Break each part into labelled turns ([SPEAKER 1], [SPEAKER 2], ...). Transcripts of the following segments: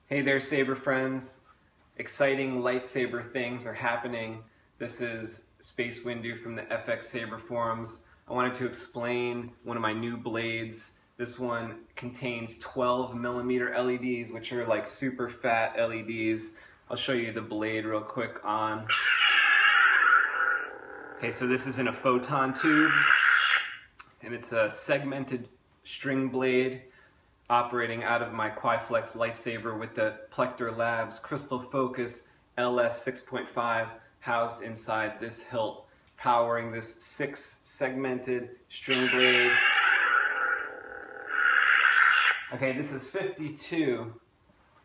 [SPEAKER 1] Hey there, Saber friends. Exciting lightsaber things are happening. This is SpaceWindu from the FX Saber forums. I wanted to explain one of my new blades. This one contains 12mm LEDs, which are like super fat LEDs. I'll show you the blade real quick on. Okay, so this is in a Photon tube, and it's a segmented string blade operating out of my Quiflex lightsaber with the Plecter Labs Crystal Focus LS 6.5 housed inside this hilt, powering this 6-segmented string blade. Okay, this is 52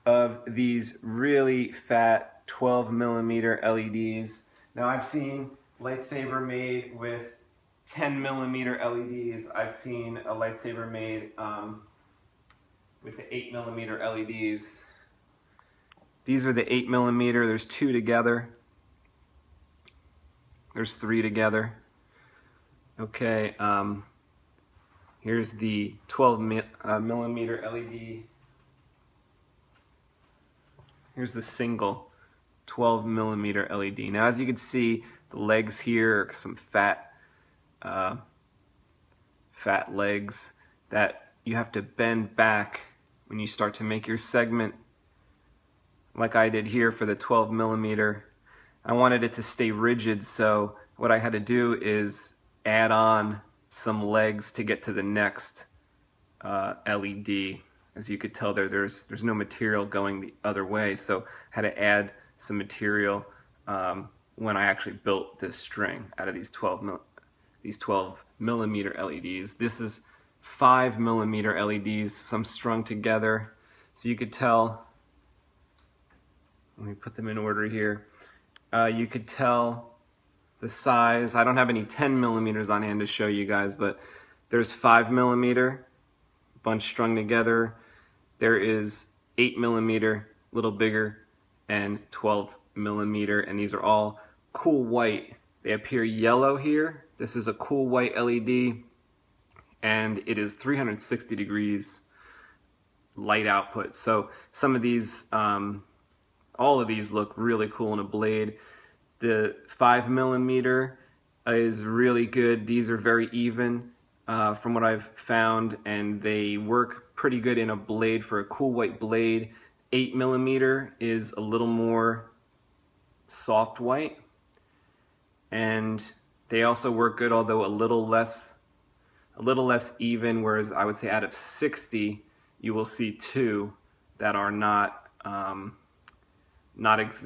[SPEAKER 1] of these really fat 12mm LEDs. Now I've seen lightsaber made with 10mm LEDs. I've seen a lightsaber made with the 8mm LEDs. These are the 8mm. There's 2 together. There's 3 together. Okay, here's the 12mm LED. Here's the single 12mm LED. Now, as you can see, the legs here are some fat legs that you have to bend back when you start to make your segment, like I did here for the 12mm. I wanted it to stay rigid, so what I had to do is add on some legs to get to the next LED. As you could tell there's no material going the other way, so I had to add some material when I actually built this string out of these 12mm LEDs. This is 5mm LEDs, some strung together, so you could tell. Let me put them in order here. You could tell the size. I don't have any 10mm on hand to show you guys, but there's 5mm, bunch strung together. There is 8mm, a little bigger, and 12mm, and these are all cool white. They appear yellow here. This is a cool white LED, and it is 360 degrees light output. So some of these, all of these look really cool in a blade. The 5mm is really good. These are very even from what I've found, and they work pretty good in a blade for a cool white blade. 8mm is a little more soft white, and they also work good, although a little less even, whereas I would say out of 60 you will see 2 that are not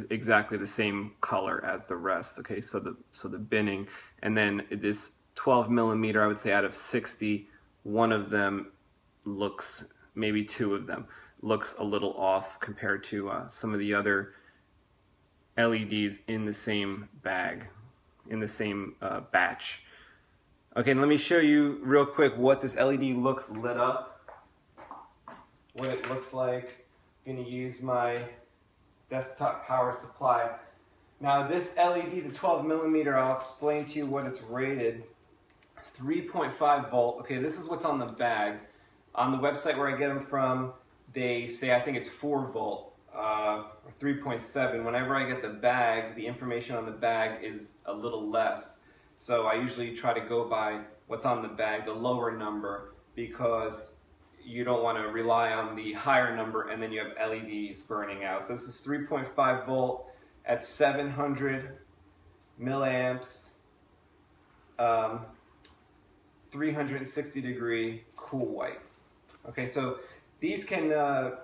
[SPEAKER 1] exactly the same color as the rest. Okay, so the binning, and then this 12mm, I would say out of 60, one of them looks, maybe 2 of them looks a little off compared to some of the other LEDs in the same bag, in the same batch. Okay, let me show you real quick what this LED looks lit up, what it looks like. I'm going to use my desktop power supply. Now this LED, the 12mm, I'll explain to you what it's rated. 3.5 volt. Okay, this is what's on the bag. On the website where I get them from, they say, I think it's 4 volt or 3.7. Whenever I get the bag, the information on the bag is a little less. So I usually try to go by what's on the bag, the lower number, because you don't want to rely on the higher number and then you have LEDs burning out. So this is 3.5 volt at 700 milliamps, 360 degree cool white. Okay, so these can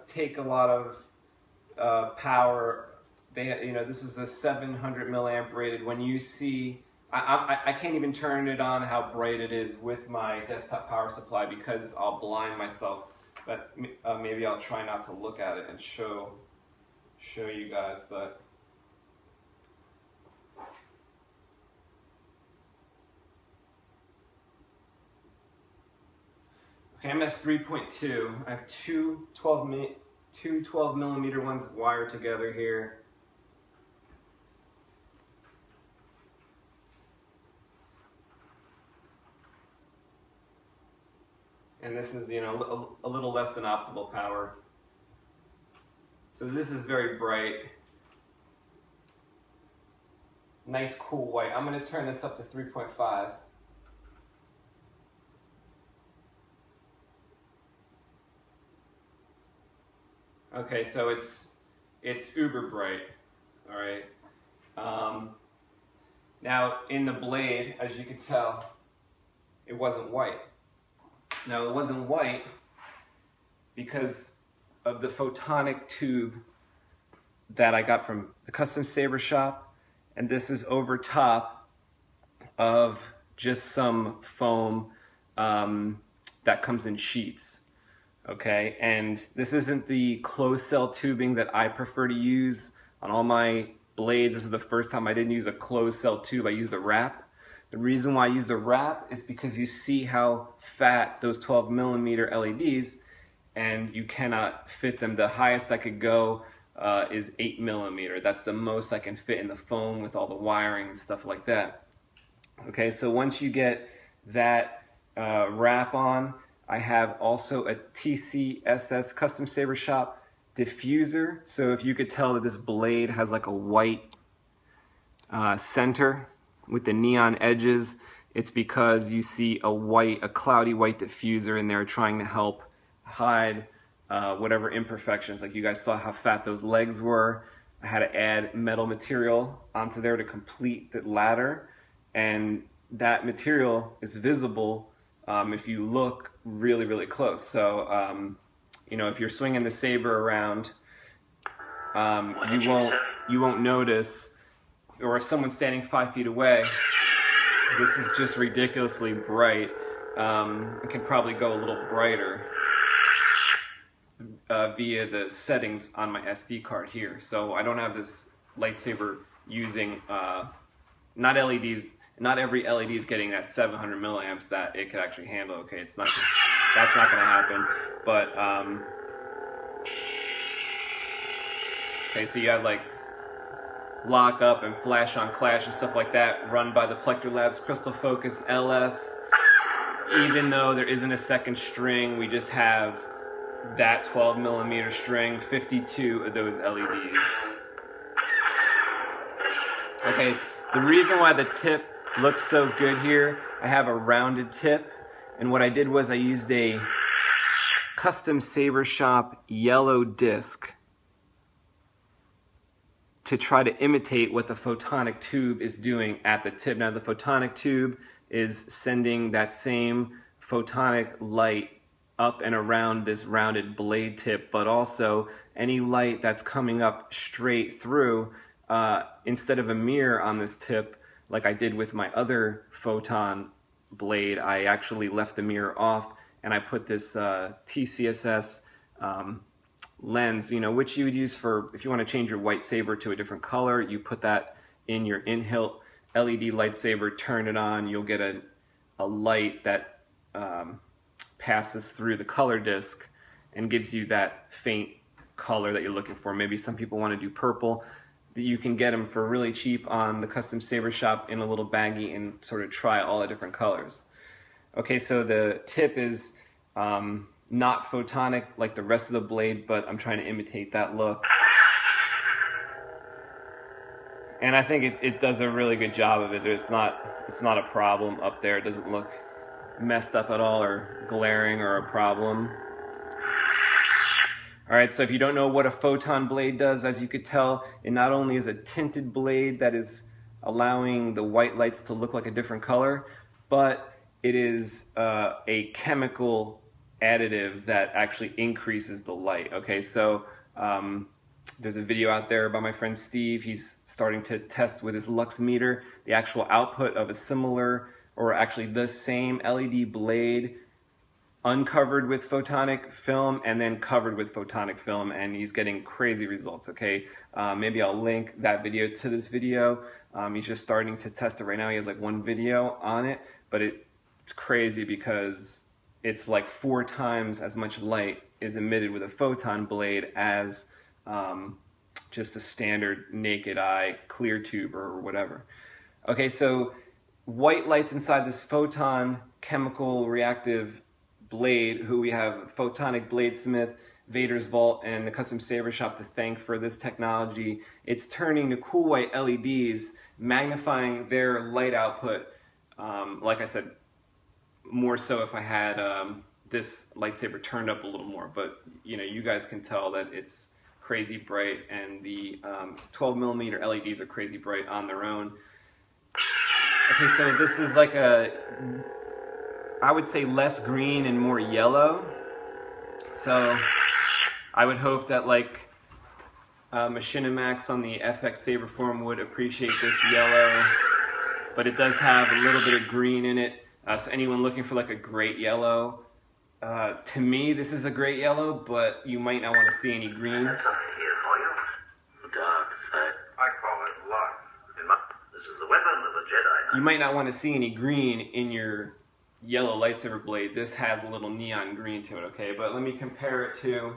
[SPEAKER 1] take a lot of power. This is a 700 milliamp rated. When you see, I can't even turn it on how bright it is with my desktop power supply because I'll blind myself. But maybe I'll try not to look at it and show you guys. But okay, I'm at 3.2. I have two 12mm ones wired together here. And this is, a little less than optimal power. So this is very bright. Nice cool white. I'm going to turn this up to 3.5. Okay, so it's uber bright. All right. Now in the blade, as you can tell, it wasn't white. Now it wasn't white because of the photonic tube that I got from the custom saber shop, and this is over top of just some foam that comes in sheets. Okay, and this isn't the closed cell tubing that I prefer to use on all my blades. This is the first time I didn't use a closed cell tube. I used a wrap. The reason why I used a wrap is because you see how fat those 12mm LEDs, and you cannot fit them. The highest I could go is 8mm. That's the most I can fit in the foam with all the wiring and stuff like that. Okay, so once you get that wrap on, I have also a TCSS Custom Saber Shop diffuser. So if you could tell that this blade has like a white center with the neon edges, it's because you see a cloudy white diffuser in there trying to help hide whatever imperfections. Like you guys saw how fat those legs were. I had to add metal material onto there to complete the ladder, and that material is visible if you look really, really close. So, you know, if you're swinging the saber around, you won't notice, or if someone's standing 5 feet away, this is just ridiculously bright. It can probably go a little brighter via the settings on my SD card here. So I don't have this lightsaber using not LEDs. Not every LED is getting that 700 milliamps that it could actually handle. Okay, it's not just, that's not going to happen. But okay, so you have like lock up and flash on clash and stuff like that, run by the Plecter Labs Crystal Focus LS. Even though there isn't a second string, we just have that 12mm string, 52 of those LEDs. Okay, the reason why the tip looks so good here, I have a rounded tip, and what I did was I used a custom Saber Shop yellow disc to try to imitate what the photonic tube is doing at the tip. Now the photonic tube is sending that same photonic light up and around this rounded blade tip, but also any light that's coming up straight through, instead of a mirror on this tip, like I did with my other Photon blade, I actually left the mirror off and I put this TCSS lens, you know, which you would use for, if you want to change your white saber to a different color, you put that in your in-hilt LED lightsaber, turn it on, you'll get a light that passes through the color disc and gives you that faint color that you're looking for. Maybe some people want to do purple. You can get them for really cheap on the Custom Saber Shop in a little baggie and sort of try all the different colors. Okay, so the tip is not photonic like the rest of the blade, but I'm trying to imitate that look. And I think it does a really good job of it. It's not a problem up there. It doesn't look messed up at all or glaring or a problem. Alright, so if you don't know what a photon blade does, as you could tell, it not only is a tinted blade that is allowing the white lights to look like a different color, but it is a chemical additive that actually increases the light. Okay, so there's a video out there by my friend Steve. He's starting to test with his lux meter the actual output of a similar, or actually the same LED blade uncovered with photonic film and then covered with photonic film, and he's getting crazy results. Okay, maybe I'll link that video to this video. He's just starting to test it right now. He has like one video on it, but it's crazy because it's like 4 times as much light is emitted with a photon blade as just a standard naked eye clear tube or whatever. Okay, so white lights inside this photon chemical reactive blade, who we have Photonic Bladesmith Vader's Vault and the Custom Saber Shop to thank for this technology. It's turning the cool white LEDs, magnifying their light output, like I said, more so if I had this lightsaber turned up a little more, but you know, you guys can tell that it's crazy bright, and the 12mm LEDs are crazy bright on their own. Okay, so this is like a, I would say less green and more yellow. So I would hope that like Machinimax on the FX Saber form would appreciate this yellow, but it does have a little bit of green in it. So anyone looking for like a great yellow, to me this is a great yellow, but you might not want to see any green. You might not want to see any green in your yellow lightsaber blade. This has a little neon green to it, okay? But let me compare it to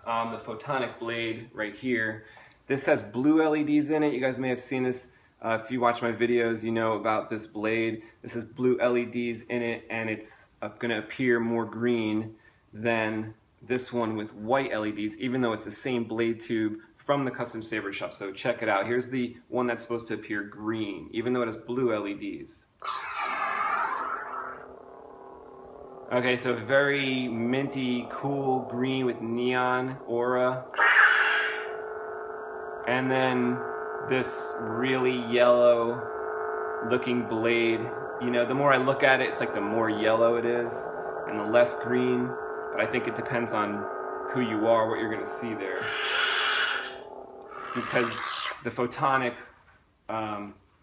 [SPEAKER 1] the Photonic blade right here. This has blue LEDs in it. You guys may have seen this. If you watch my videos, you know about this blade. This has blue LEDs in it, and it's going to appear more green than this one with white LEDs, even though it's the same blade tube from the Custom Saber Shop. So check it out. Here's the one that's supposed to appear green, even though it has blue LEDs. Okay, so very minty, cool green with neon aura. And then this really yellow looking blade. You know, the more I look at it, it's like the more yellow it is and the less green. But I think it depends on who you are, what you're going to see there. Because the photonic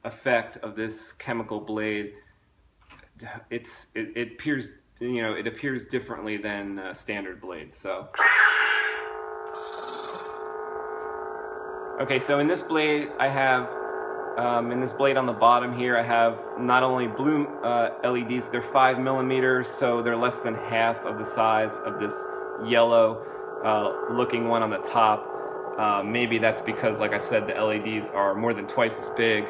[SPEAKER 1] effect of this chemical blade, it appears, you know, it appears differently than standard blades. So, okay, so in this blade I have, in this blade on the bottom here, I have not only blue LEDs, they're 5mm, so they're less than half of the size of this yellow looking one on the top. Maybe that's because, like I said, the LEDs are more than twice as big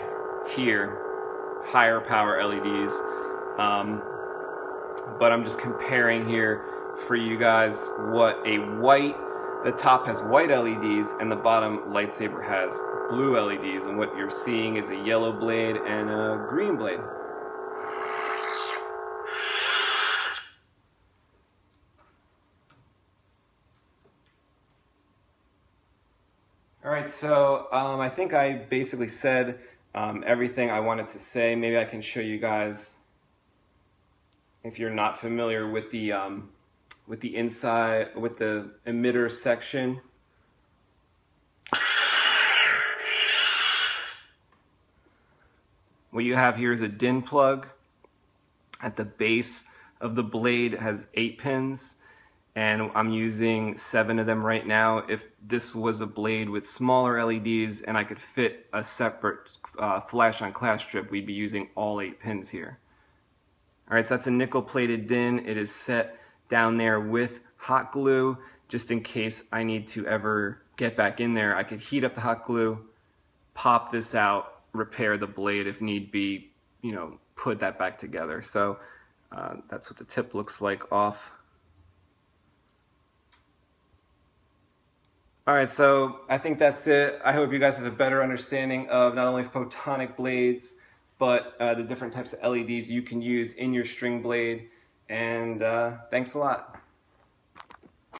[SPEAKER 1] here, higher power LEDs. But I'm just comparing here for you guys what a white, the top has white LEDs and the bottom lightsaber has blue LEDs, and what you're seeing is a yellow blade and a green blade. Alright, so I think I basically said everything I wanted to say. Maybe I can show you guys, if you're not familiar with the inside, with the emitter section. What you have here is a DIN plug. At the base of the blade has 8 pins, and I'm using 7 of them right now. If this was a blade with smaller LEDs and I could fit a separate flash on class strip, we'd be using all 8 pins here. Alright, so that's a nickel plated DIN. It is set down there with hot glue, just in case I need to ever get back in there. I could heat up the hot glue, pop this out, repair the blade if need be, you know, put that back together. So that's what the tip looks like off. Alright, so I think that's it. I hope you guys have a better understanding of not only photonic blades, but the different types of LEDs you can use in your string blade. And thanks a lot.